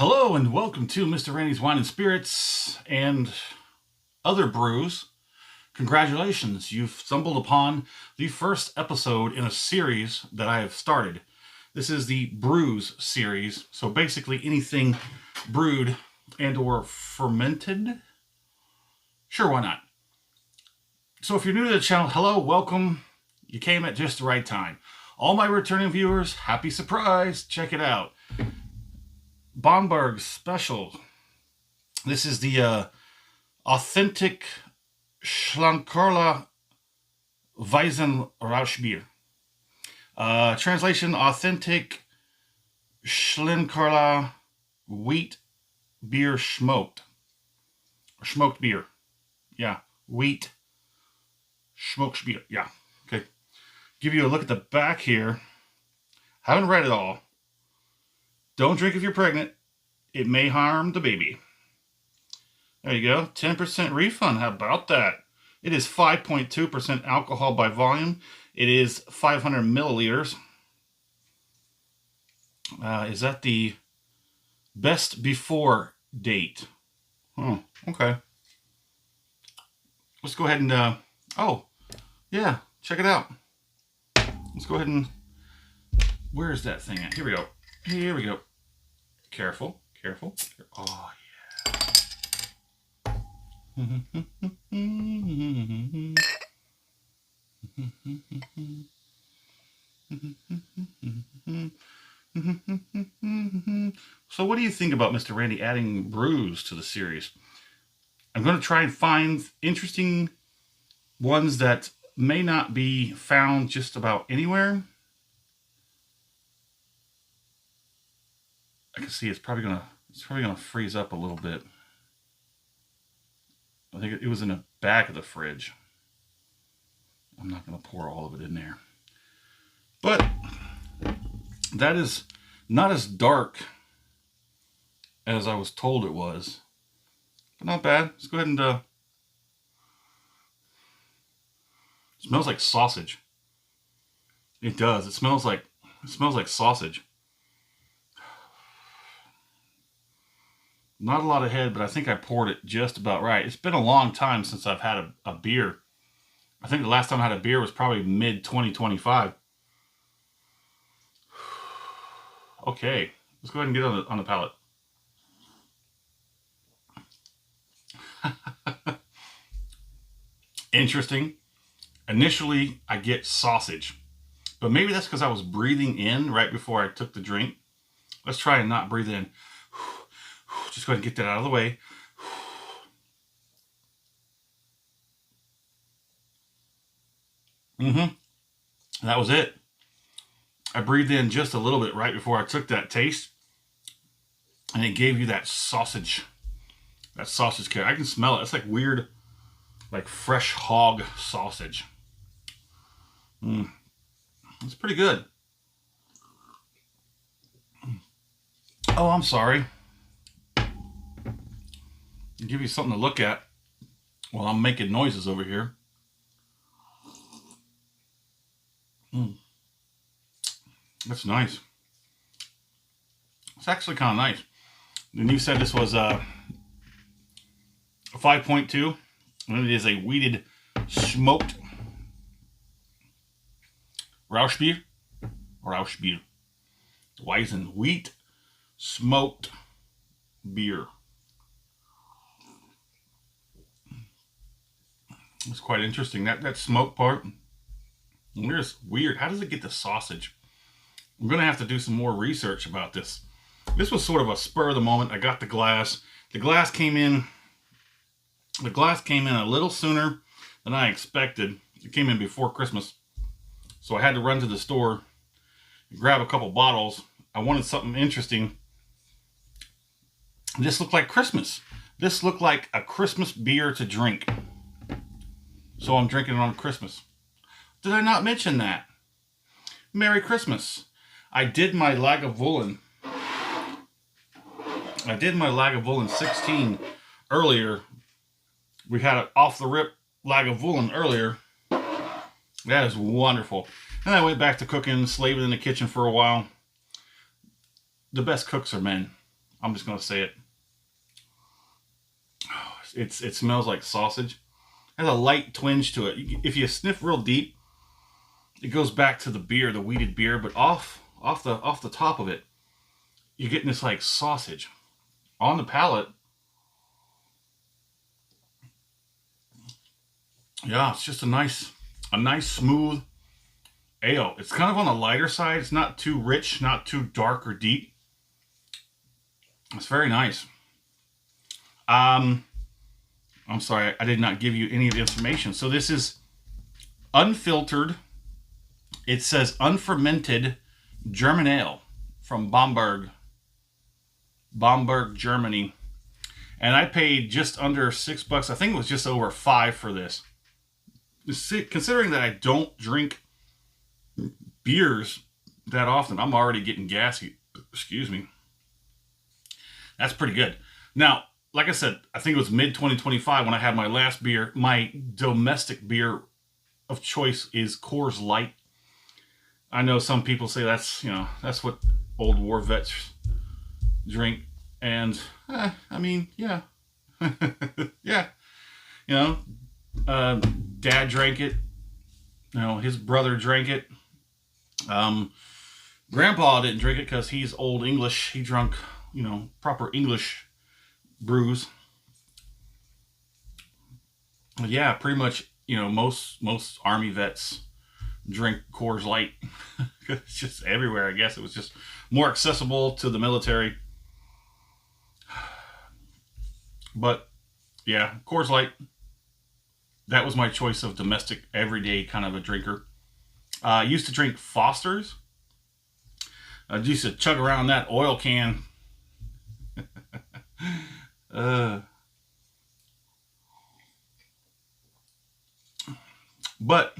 Hello and welcome to Mr. Randy's Wine and Spirits and other brews. Congratulations, you've stumbled upon the first episode in a series that I have started. This is the Brews series, so basically anything brewed and or fermented. Sure, why not? So if you're new to the channel, hello, welcome. You came at just the right time. All my returning viewers, happy surprise, check it out. Bomberg special. This is the authentic Schlenkerla Weizen Rauchbier. Translation: authentic Schlenkerla wheat beer smoked. Or smoked beer. Yeah, wheat smoked beer. Yeah, okay. Give you a look at the back here. Haven't read it all. Don't drink if you're pregnant. It may harm the baby. There you go. 10% refund. How about that? It is 5.2% alcohol by volume. It is 500 milliliters. Is that the best before date? Oh, okay. Let's go ahead and, oh, yeah, check it out. Let's go ahead and, where is that thing at? Here we go. Here we go. Careful, careful. Oh, yeah. So what do you think about Mr. Randy adding brews to the series? I'm going to try and find interesting ones that may not be found just about anywhere. I can see it's probably gonna freeze up a little bit. I think it was in the back of the fridge. I'm not gonna pour all of it in there. But that is not as dark as I was told it was. But not bad. Let's go ahead and it smells like sausage. It does. It smells like sausage. Not a lot of head, but I think I poured it just about right. It's been a long time since I've had a beer. I think the last time I had a beer was probably mid-2025. Okay, let's go ahead and get on the palate. Interesting. Initially, I get sausage. But maybe that's because I was breathing in right before I took the drink. Let's try and not breathe in. Just go ahead and get that out of the way. That was it. I breathed in just a little bit right before I took that taste. And it gave you that sausage kick. I can smell it. It's like weird, like fresh hog sausage. It's pretty good. Oh, I'm sorry. Give you something to look at while I'm making noises over here. That's nice. It's actually kind of nice. And you said this was a 5.2, and it is a wheated smoked Rauchbier. Weizen wheat smoked beer. It's quite interesting. That smoke part. There's weird. How does it get the sausage? I'm going to have to do some more research about this. This was sort of a spur of the moment. I got the glass. The glass came in a little sooner than I expected. It came in before Christmas. So I had to run to the store and grab a couple bottles. I wanted something interesting. This looked like Christmas. This looked like a Christmas beer to drink. So I'm drinking it on Christmas. Did I not mention that? Merry Christmas. I did my Lagavulin. 16 earlier. We had an off the rip Lagavulin earlier. That is wonderful. And I went back to cooking, slaving in the kitchen for a while. The best cooks are men. I'm just going to say it. It smells like sausage. It has a light twinge to it. If you sniff real deep, it goes back to the beer, the wheated beer, but off the top of it, you're getting this like sausage on the palate. Yeah, it's just a nice smooth ale. It's kind of on the lighter side. It's not too rich, not too dark or deep. It's very nice. I'm sorry, I did not give you any of the information. So this is unfiltered. It says unfermented German ale from Bamberg, Germany. And I paid just under $6. I think it was just over $5 for this. Considering that I don't drink beers that often, I'm already getting gassy. Excuse me. That's pretty good. Now, like I said, I think it was mid-2025 when I had my last beer. My domestic beer of choice is Coors Light. I know some people say that's what old war vets drink. And, I mean, yeah. Yeah. Dad drank it. His brother drank it. Grandpa didn't drink it because he's old English. He drunk, proper English brews. Yeah, pretty much, most Army vets drink Coors Light. It's just everywhere. I guess it was just more accessible to the military. But, yeah, Coors Light. That was my choice of domestic, everyday kind of a drinker. I used to drink Foster's. I used to chug around that oil can. But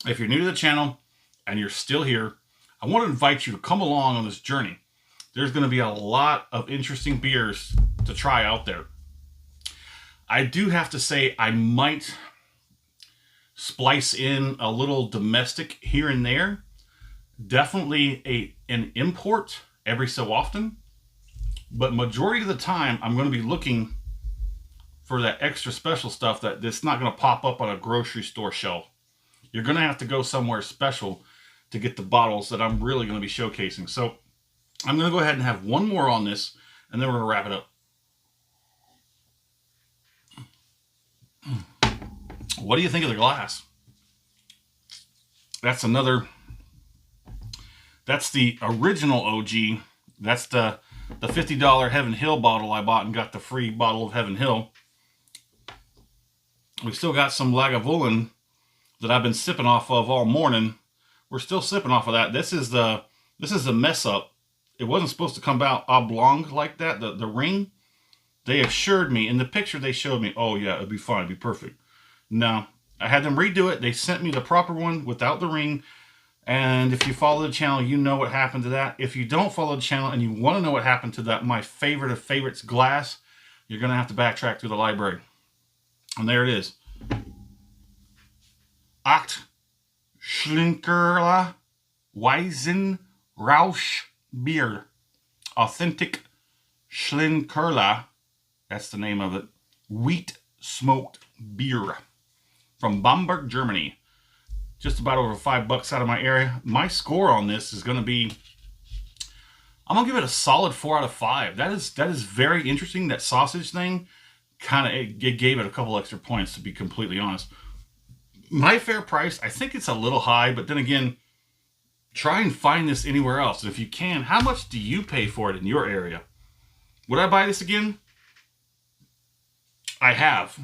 if you're new to the channel and you're still here, I want to invite you to come along on this journey. There's going to be a lot of interesting beers to try out there. I do have to say I might splice in a little domestic here and there. Definitely an import every so often. But majority of the time, I'm going to be looking for that extra special stuff that's not going to pop up on a grocery store shelf. You're going to have to go somewhere special to get the bottles that I'm really going to be showcasing. So I'm going to go ahead and have one more on this, and then we're going to wrap it up. What do you think of the glass? That's the original OG. That's the $50 Heaven Hill bottle I bought and got the free bottle of Heaven Hill. We still got some Lagavulin that I've been sipping off of all morning. We're still sipping off of that. This is the mess up. It wasn't supposed to come out oblong like that, the ring. They assured me, in the picture they showed me, oh yeah, it'd be fine, it'd be perfect. No, I had them redo it. They sent me the proper one without the ring. And if you follow the channel, you know what happened to that. If you don't follow the channel and you want to know what happened to that, my favorite of favorites glass, you're going to have to backtrack through the library. And there it is. Aecht, Schlenkerla, Weizen, Rauchbier. Authentic Schlenkerla, that's the name of it, wheat smoked beer from Bamberg, Germany. Just about over $5 out of my area. My score on this is going to be, I'm going to give it a solid 4 out of 5. That is very interesting. That sausage thing kind of, it gave it a couple extra points, to be completely honest. My fair price, I think it's a little high, but then again, try and find this anywhere else. And if you can, how much do you pay for it in your area? Would I buy this again? I have.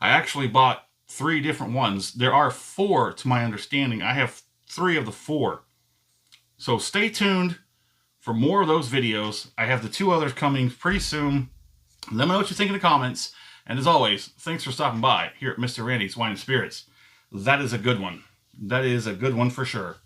I actually bought 3 different ones. There are 4 to my understanding. I have 3 of the 4. So stay tuned for more of those videos. I have the 2 others coming pretty soon. Let me know what you think in the comments. And as always, thanks for stopping by here at Mr. Randy's Wine and Spirits. That is a good one. That is a good one for sure.